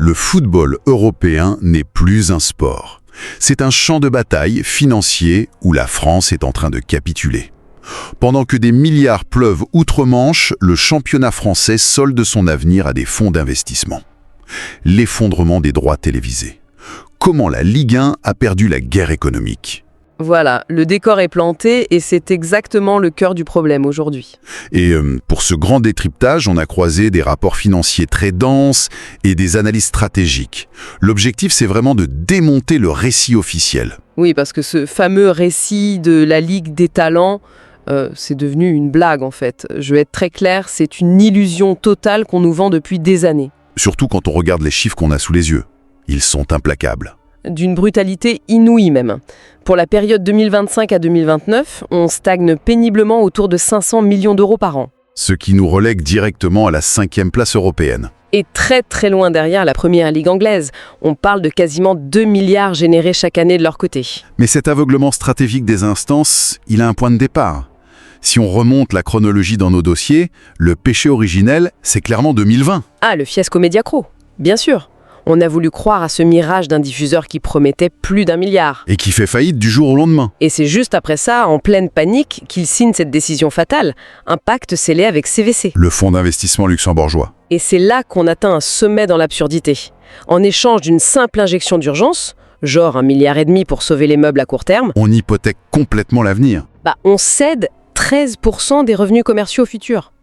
Le football européen n'est plus un sport. C'est un champ de bataille financier où la France est en train de capituler. Pendant que des milliards pleuvent outre-Manche, le championnat français solde son avenir à des fonds d'investissement. L'effondrement des droits télévisés. Comment la Ligue 1 a perdu la guerre économique? Voilà, le décor est planté et c'est exactement le cœur du problème aujourd'hui. Et pour ce grand décryptage, on a croisé des rapports financiers très denses et des analyses stratégiques. L'objectif, c'est vraiment de démonter le récit officiel. Oui, parce que ce fameux récit de la Ligue des talents, c'est devenu une blague en fait. Je vais être très clair, c'est une illusion totale qu'on nous vend depuis des années. Surtout quand on regarde les chiffres qu'on a sous les yeux. Ils sont implacables. D'une brutalité inouïe même. Pour la période 2025 à 2029, on stagne péniblement autour de 500 millions d'euros par an. Ce qui nous relègue directement à la 5e place européenne. Et très très loin derrière la première ligue anglaise. On parle de quasiment 2 milliards générés chaque année de leur côté. Mais cet aveuglement stratégique des instances, il a un point de départ. Si on remonte la chronologie dans nos dossiers, le péché originel, c'est clairement 2020. Ah, le fiasco Mediacro, bien sûr. On a voulu croire à ce mirage d'un diffuseur qui promettait plus d'1 milliard. Et qui fait faillite du jour au lendemain. Et c'est juste après ça, en pleine panique, qu'il signe cette décision fatale, un pacte scellé avec CVC. Le fonds d'investissement luxembourgeois. Et c'est là qu'on atteint un sommet dans l'absurdité. En échange d'une simple injection d'urgence, genre 1,5 milliard pour sauver les meubles à court terme, On hypothèque complètement l'avenir. on cède 13% des revenus commerciaux futurs.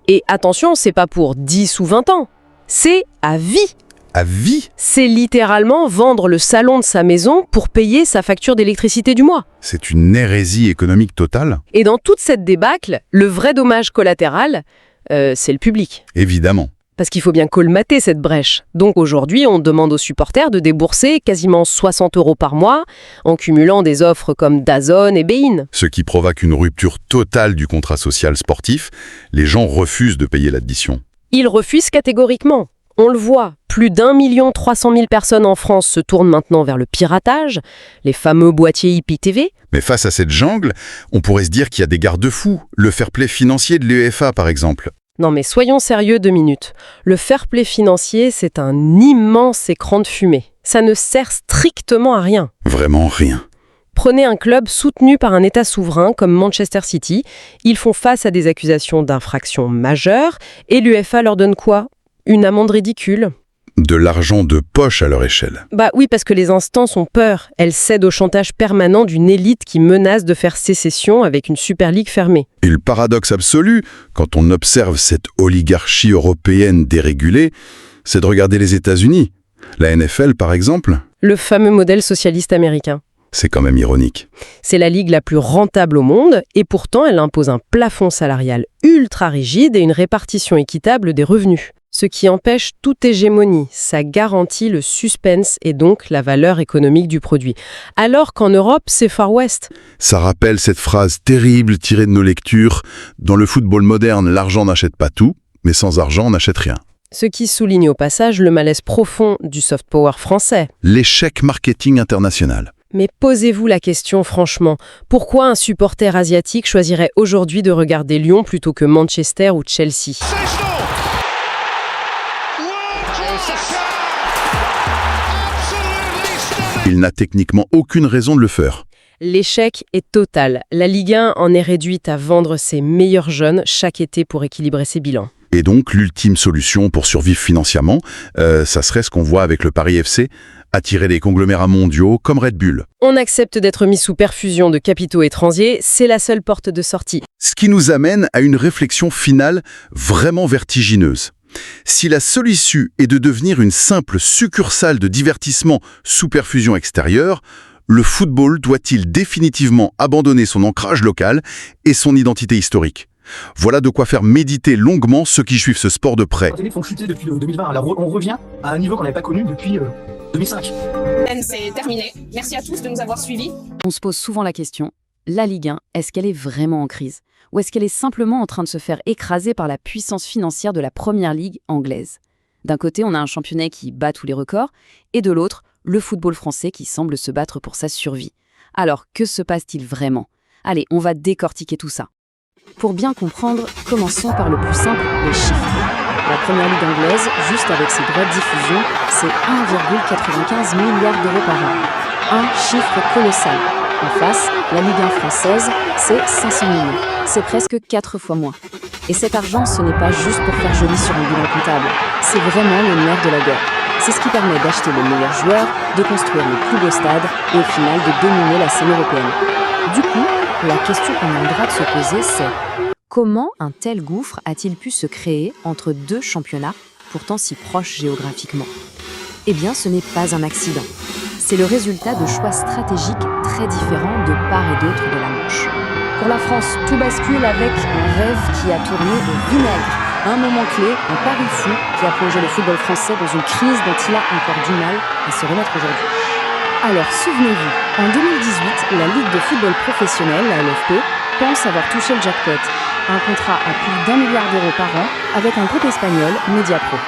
Et attention, c'est pas pour 10 ou 20 ans, c'est à vie. À vie, C'est littéralement vendre le salon de sa maison pour payer sa facture d'électricité du mois. c'est une hérésie économique totale. Et dans toute cette débâcle, le vrai dommage collatéral, c'est le public. Évidemment. Parce qu'il faut bien colmater cette brèche. Donc aujourd'hui, on demande aux supporters de débourser quasiment 60 € par mois en cumulant des offres comme DAZN et Bein. Ce qui provoque une rupture totale du contrat social sportif. Les gens refusent de payer l'addition. Ils refusent catégoriquement. On le voit, plus d'1 300 000 personnes en France se tournent maintenant vers le piratage, les fameux boîtiers IPTV. Mais face à cette jungle, on pourrait se dire qu'il y a des garde-fous. Le fair-play financier de l'UEFA, par exemple. Non mais soyons sérieux 2 minutes. Le fair play financier, c'est un immense écran de fumée. Ça ne sert strictement à rien. Vraiment rien. Prenez un club soutenu par un État souverain comme Manchester City. Ils font face à des accusations d'infraction majeures et l'UEFA leur donne quoi? Une amende ridicule. De l'argent de poche à leur échelle. Bah oui, parce que les instances ont peur. Elles cèdent au chantage permanent d'une élite qui menace de faire sécession avec une Super League fermée. Et le paradoxe absolu, quand on observe cette oligarchie européenne dérégulée, c'est de regarder les États-Unis. La NFL, par exemple, Le fameux modèle socialiste américain. c'est quand même ironique. C'est la ligue la plus rentable au monde et pourtant elle impose un plafond salarial ultra rigide et une répartition équitable des revenus. Ce qui empêche toute hégémonie, ça garantit le suspense et donc la valeur économique du produit. Alors qu'en Europe, c'est Far West. Ça rappelle cette phrase terrible tirée de nos lectures. Dans le football moderne, l'argent n'achète pas tout, mais sans argent, on n'achète rien. Ce qui souligne au passage le malaise profond du soft power français. L'échec marketing international. Mais posez-vous la question franchement, pourquoi un supporter asiatique choisirait aujourd'hui de regarder Lyon plutôt que Manchester ou Chelsea ? Il n'a techniquement aucune raison de le faire. L'échec est total. La Ligue 1 en est réduite à vendre ses meilleurs jeunes chaque été pour équilibrer ses bilans. Et donc, l'ultime solution pour survivre financièrement, ça serait ce qu'on voit avec le Paris FC, attirer des conglomérats mondiaux comme Red Bull. On accepte d'être mis sous perfusion de capitaux étrangers, c'est la seule porte de sortie. Ce qui nous amène à une réflexion finale vraiment vertigineuse. Si la seule issue est de devenir une simple succursale de divertissement sous perfusion extérieure, le football doit-il définitivement abandonner son ancrage local et son identité historique ? Voilà de quoi faire méditer longuement ceux qui suivent ce sport de près. Les télés font chuter depuis 2020, alors on revient à un niveau qu'on n'avait pas connu depuis 2005. C'est terminé. Merci à tous de nous avoir suivis. On se pose souvent la question, la Ligue 1, est-ce qu'elle est vraiment en crise ? Ou est-ce qu'elle est simplement en train de se faire écraser par la puissance financière de la première ligue anglaise ? D'un côté, on a un championnat qui bat tous les records, et de l'autre, le football français qui semble se battre pour sa survie. Alors, que se passe-t-il vraiment ? Allez, on va décortiquer tout ça. Pour bien comprendre, commençons par le plus simple, les chiffres. La première ligue anglaise, juste avec ses droits de diffusion, c'est 1,95 milliard d'euros par an. Un chiffre colossal. En face, la Ligue 1 française, c'est 500 millions. C'est presque 4 fois moins. Et cet argent, ce n'est pas juste pour faire joli sur un bilan comptable. C'est vraiment le nerf de la guerre. C'est ce qui permet d'acheter les meilleurs joueurs, de construire les plus beaux stades et au final de dominer la scène européenne. Du coup, la question qu'on a le droit de se poser, c'est comment un tel gouffre a-t-il pu se créer entre deux championnats, pourtant si proches géographiquement? Eh bien, ce n'est pas un accident. C'est le résultat de choix stratégiques très différents de part et d'autre de la Manche. Pour la France, tout bascule avec un rêve qui a tourné au vinaigre. Un moment clé, un pari fou qui a plongé le football français dans une crise dont il a encore du mal à se remettre aujourd'hui. Alors, souvenez-vous, en 2018, la Ligue de football professionnel, la LFP, pense avoir touché le jackpot. Un contrat à plus d'1 milliard d'euros par an avec un groupe espagnol, Mediapro.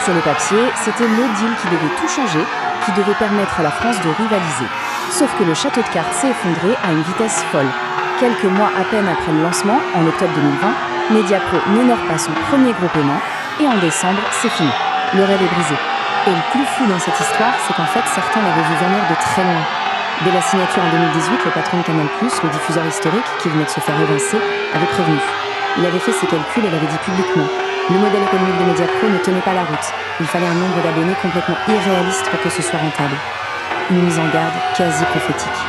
Sur le papier, c'était le deal qui devait tout changer, qui devait permettre à la France de rivaliser. Sauf que le château de cartes s'est effondré à une vitesse folle. Quelques mois à peine après le lancement, en octobre 2020, Mediapro n'honore pas son premier gros paiement et en décembre, c'est fini. Le rêve est brisé. Et le plus fou dans cette histoire, c'est qu'en fait, certains l'avaient vu venir de très loin. Dès la signature en 2018, le patron de Canal+, le diffuseur historique, qui venait de se faire évincer, avait prévenu. Il avait fait ses calculs et l'avait dit publiquement. Le modèle économique de Mediapro ne tenait pas la route. Il fallait un nombre d'abonnés complètement irréaliste pour que ce soit rentable. Une mise en garde quasi prophétique.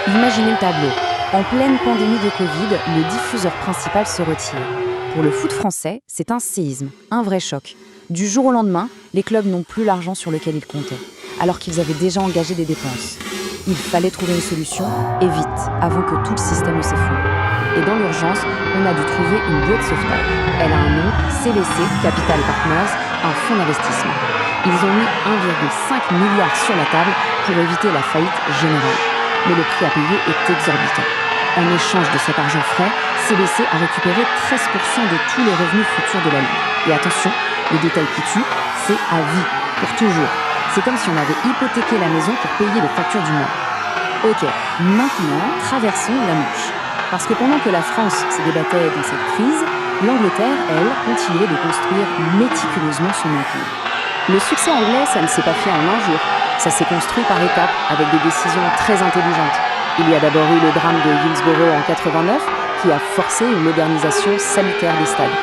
Imaginez le tableau. En pleine pandémie de Covid, le diffuseur principal se retire. Pour le foot français, c'est un séisme, un vrai choc. Du jour au lendemain, les clubs n'ont plus l'argent sur lequel ils comptaient, alors qu'ils avaient déjà engagé des dépenses. Il fallait trouver une solution, et vite, avant que tout le système ne s'effondre. Et dans l'urgence, on a dû trouver une bouée de sauvetage. Elle a un nom, CVC, Capital Partners, un fonds d'investissement. Ils ont mis 1,5 milliard sur la table pour éviter la faillite générale. Mais le prix à payer est exorbitant. En échange de cet argent frais, CVC a récupéré 13% de tous les revenus futurs de la Ligue. Et attention, le détail qui tue, c'est à vie, pour toujours. C'est comme si on avait hypothéqué la maison pour payer les factures du mois. Ok, maintenant, traversons la Manche. Parce que pendant que la France se débattait dans cette crise, l'Angleterre, elle, continuait de construire méticuleusement son empire. Le succès anglais, ça ne s'est pas fait en un jour. Ça s'est construit par étapes, avec des décisions très intelligentes. Il y a d'abord eu le drame de Hillsborough en 89, qui a forcé une modernisation salutaire des stades.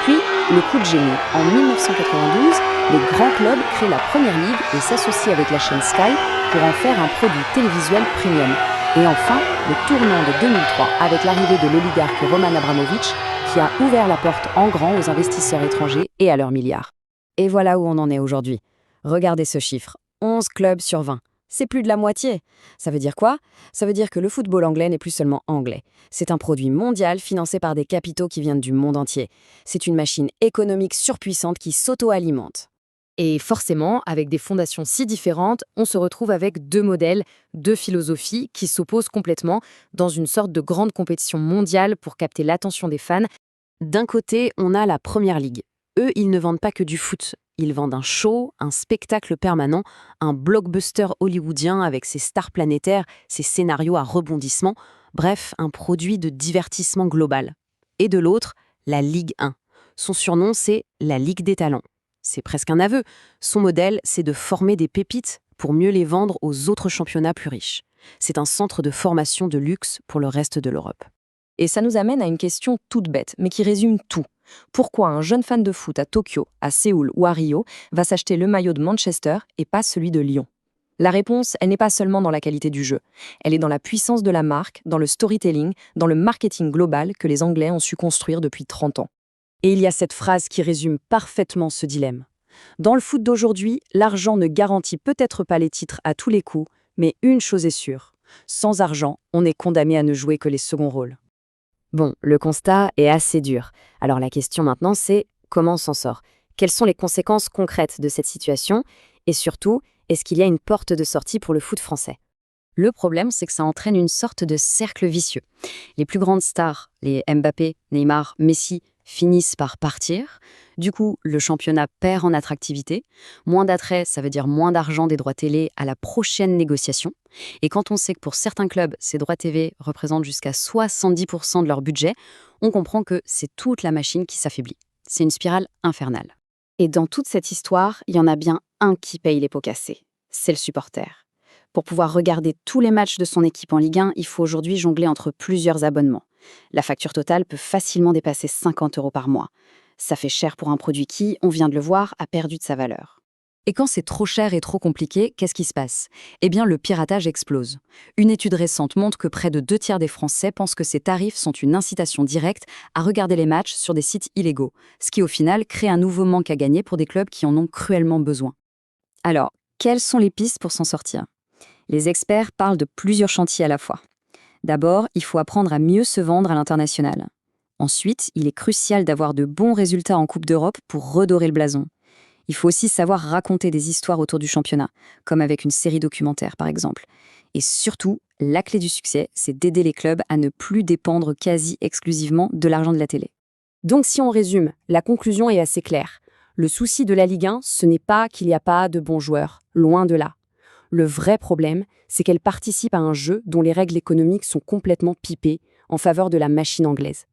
Puis, le coup de génie. En 1992, les grands clubs créent la première ligue et s'associent avec la chaîne Sky pour en faire un produit télévisuel premium. Et enfin, le tournant de 2003 avec l'arrivée de l'oligarque Roman Abramovich qui a ouvert la porte en grand aux investisseurs étrangers et à leurs milliards. Et voilà où on en est aujourd'hui. Regardez ce chiffre, 11 clubs sur 20. C'est plus de la moitié. Ça veut dire quoi? Ça veut dire que le football anglais n'est plus seulement anglais. C'est un produit mondial financé par des capitaux qui viennent du monde entier. C'est une machine économique surpuissante qui s'auto-alimente. Et forcément, avec des fondations si différentes, on se retrouve avec deux modèles, deux philosophies qui s'opposent complètement dans une sorte de grande compétition mondiale pour capter l'attention des fans. D'un côté, on a la Première Ligue. Eux, ils ne vendent pas que du foot. Ils vendent un show, un spectacle permanent, un blockbuster hollywoodien avec ses stars planétaires, ses scénarios à rebondissement, bref, un produit de divertissement global. Et de l'autre, la Ligue 1. Son surnom, c'est la Ligue des talents. C'est presque un aveu. Son modèle, c'est de former des pépites pour mieux les vendre aux autres championnats plus riches. C'est un centre de formation de luxe pour le reste de l'Europe. Et ça nous amène à une question toute bête, mais qui résume tout. Pourquoi un jeune fan de foot à Tokyo, à Séoul ou à Rio va s'acheter le maillot de Manchester et pas celui de Lyon? La réponse, elle n'est pas seulement dans la qualité du jeu. Elle est dans la puissance de la marque, dans le storytelling, dans le marketing global que les Anglais ont su construire depuis 30 ans. Et il y a cette phrase qui résume parfaitement ce dilemme. Dans le foot d'aujourd'hui, l'argent ne garantit peut-être pas les titres à tous les coups, mais une chose est sûre, sans argent, on est condamné à ne jouer que les seconds rôles. Bon, le constat est assez dur. Alors la question maintenant, c'est comment on s'en sort? Quelles sont les conséquences concrètes de cette situation? Et surtout, est-ce qu'il y a une porte de sortie pour le foot français? Le problème, c'est que ça entraîne une sorte de cercle vicieux. Les plus grandes stars, les Mbappé, Neymar, Messi, finissent par partir. Du coup, le championnat perd en attractivité. Moins d'attrait, ça veut dire moins d'argent des droits télé à la prochaine négociation. Et quand on sait que pour certains clubs, ces droits TV représentent jusqu'à 70% de leur budget, on comprend que c'est toute la machine qui s'affaiblit. C'est une spirale infernale. Et dans toute cette histoire, il y en a bien un qui paye les pots cassés. C'est le supporter. Pour pouvoir regarder tous les matchs de son équipe en Ligue 1, il faut aujourd'hui jongler entre plusieurs abonnements. La facture totale peut facilement dépasser 50 € par mois. Ça fait cher pour un produit qui, on vient de le voir, a perdu de sa valeur. Et quand c'est trop cher et trop compliqué, qu'est-ce qui se passe? Eh bien, le piratage explose. Une étude récente montre que près de 2/3 des Français pensent que ces tarifs sont une incitation directe à regarder les matchs sur des sites illégaux, ce qui au final crée un nouveau manque à gagner pour des clubs qui en ont cruellement besoin. Alors, quelles sont les pistes pour s'en sortir? Les experts parlent de plusieurs chantiers à la fois. D'abord, il faut apprendre à mieux se vendre à l'international. Ensuite, il est crucial d'avoir de bons résultats en Coupe d'Europe pour redorer le blason. Il faut aussi savoir raconter des histoires autour du championnat, comme avec une série documentaire par exemple. Et surtout, la clé du succès, c'est d'aider les clubs à ne plus dépendre quasi exclusivement de l'argent de la télé. Donc si on résume, la conclusion est assez claire. Le souci de la Ligue 1, ce n'est pas qu'il n'y a pas de bons joueurs, loin de là. Le vrai problème, c'est qu'elle participe à un jeu dont les règles économiques sont complètement pipées en faveur de la machine anglaise.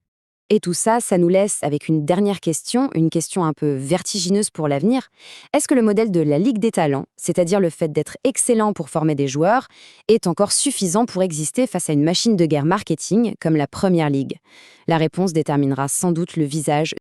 Et tout ça, ça nous laisse avec une dernière question, une question un peu vertigineuse pour l'avenir. Est-ce que le modèle de la Ligue des talents, c'est-à-dire le fait d'être excellent pour former des joueurs, est encore suffisant pour exister face à une machine de guerre marketing comme la Première Ligue? La réponse déterminera sans doute le visage